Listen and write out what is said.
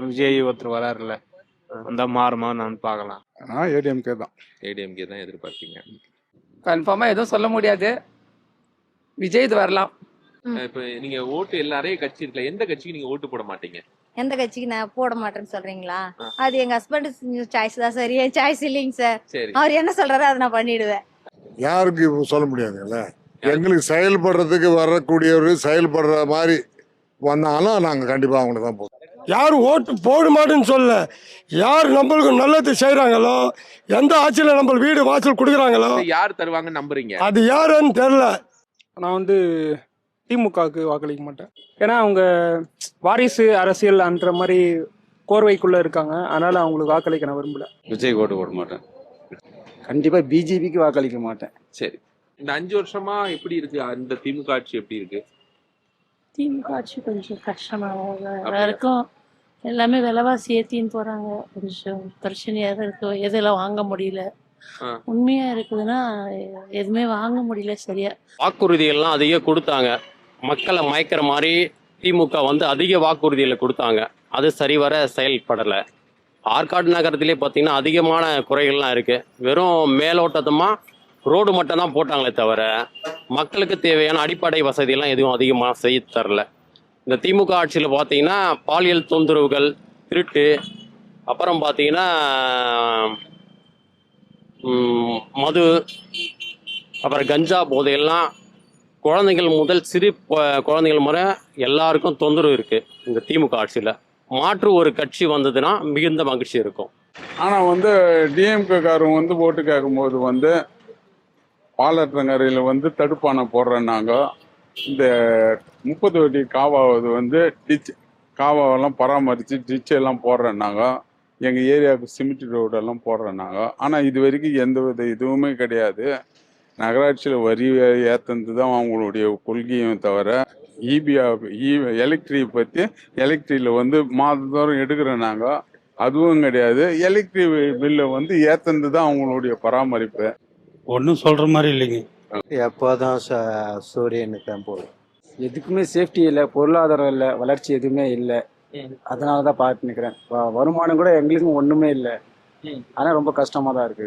விஜய் ஒருத்தர் வராருல்ல, வந்தா மாறுமா நான் பார்க்கலாம். நான் ஏடிஎம்கே தான். ஏடிஎம்கே தான் எதிர்பார்ப்பீங்க. கன்ஃபார்மா எதுவும் சொல்ல முடியாது. விஜய் இது வரலாம். இப்ப நீங்க ஓட்டு நிறைய கட்சி இருக்குல்ல, எந்த கட்சிக்கு நீங்க ஓட்டு போட மாட்டீங்க? எந்த கட்சிக்கு நான் போட மாட்டேன்னு சொல்றீங்களா? ஆ. அது எங்க ஹஸ்பண்ட் சாய்ஸ் தான் சார். என் சாய்ஸ் இல்லைங்க சார். சரி. அவர் என்ன சொல்றாரோ அதை நான் பண்ணிடுவேன். யாருக்கு இப்போ சொல்ல முடியாதுல்ல. எங்களுக்கு செயல்படுறதுக்கு வரக்கூடியவர் செயல்படுற மாதிரி வந்தாலும் நாங்கள் கண்டிப்பாக அவங்களுக்கு தான் போவோம். யாரும் ஓட்டு போட மாட்டேன்னு சொல்ல, யார் நம்மளுக்கு நல்லது செய்கிறாங்களோ, எந்த ஆட்சியில் நம்ம வீடு வாசல் கொடுக்குறாங்களோ யார் தருவாங்கன்னு நம்புறீங்க? அது யாருன்னு தெரில. நான் வந்து திமுகவுக்கு வாக்களிக்க மாட்டேன். ஏன்னா அவங்க வாரிசு அரசியல் அன்ற மாதிரி கோர்வைக்குள்ள இருக்காங்க. அதனால அவங்களுக்கு வாக்களிக்க நான் விரும்பல. விஜய் ஓட்டு போட மாட்டேன். கண்டிப்பா பிஜேபிக்கு வாக்களிக்க மாட்டேன். சரி. இந்த 5 வருஷமா எப்படி இருக்கு இந்த திமுக ஆட்சி? எப்படி இருக்கு? திமுக ஆட்சி கொஞ்சம் கஷ்டமாக இருக்கும். எல்லாமே விலைவாசி ஏற்றின்னு போறாங்க. கொஞ்சம் பிரச்சனையா தான் இருக்கு. எதெல்லாம் வாங்க முடியல. உண்மையா இருக்குதுன்னா எதுவுமே வாங்க முடியல சரியா. வாக்குறுதிகள்லாம் அதிக கொடுத்தாங்க. மக்களை மயக்கிற மாதிரி திமுக வந்து அதிக வாக்குறுதிகளை கொடுத்தாங்க. அது சரிவர செயல்படலை. ஆற்காடு நகரத்திலே பார்த்தீங்கன்னா அதிகமான குறைகள்லாம் இருக்கு. வெறும் மேலோட்டத்தமாக ரோடு மட்டும் தான் போட்டாங்களே தவிர மக்களுக்கு தேவையான அடிப்படை வசதியெல்லாம் எதுவும் அதிகமாக செய்ய தரல. இந்த திமுக ஆட்சியில் பார்த்தீங்கன்னா பாலியல் தொந்தரவுகள், திருட்டு, அப்புறம் பார்த்தீங்கன்னா மது, அப்புறம் கஞ்சா போதையெல்லாம் குழந்தைகள் முதல் சிறு குழந்தைகள் முறை எல்லாருக்கும் தொந்தரவு இருக்குது. இந்த திமுக ஆட்சியில் மாற்று ஒரு கட்சி வந்ததுன்னா மிகுந்த மகிழ்ச்சி இருக்கும். ஆனால் வந்து டிஎம்கேக்காரங்க வந்து ஓட்டு கேட்கும்போது பாலற்றங்கரையில் தடுப்பானை போடுறேன்னாங்க. இந்த 30 வட்டி காவாவது டிச் காவாவெல்லாம் பராமரித்து டிச்செல்லாம் போடுறேன்னாங்க. எங்கள் ஏரியாவுக்கு சிமெண்ட் ரோடெல்லாம் போடுறேன்னாங்க. ஆனால் இது வரைக்கும் எந்த வித இதுவுமே கிடையாது. நகராட்சியில் வரி ஏற்றுனது தான் அவங்களுடைய கொள்கையும் தவிர எலக்ட்ரியை பற்றி எலக்ட்ரியில் மாதந்தோறும் எடுக்கிறேன்னாங்க. அதுவும் கிடையாது. எலக்ட்ரிக் பில்லை ஏற்றுனது தான் அவங்களுடைய பராமரிப்பு. ஒன்றும் சொல்கிற மாதிரி இல்லைங்க. எப்போதான் சூரியனுக்கு தான் போகும். எதுக்குமே சேஃப்டி இல்லை, பொருளாதாரம் இல்லை, வளர்ச்சி எதுவுமே இல்லை. அதனால தான் பார்த்து நிற்கிறேன். வருமானம் கூட எங்களுக்கும் ஒன்றுமே இல்லை. ஆனால் ரொம்ப கஷ்டமாக தான் இருக்குது.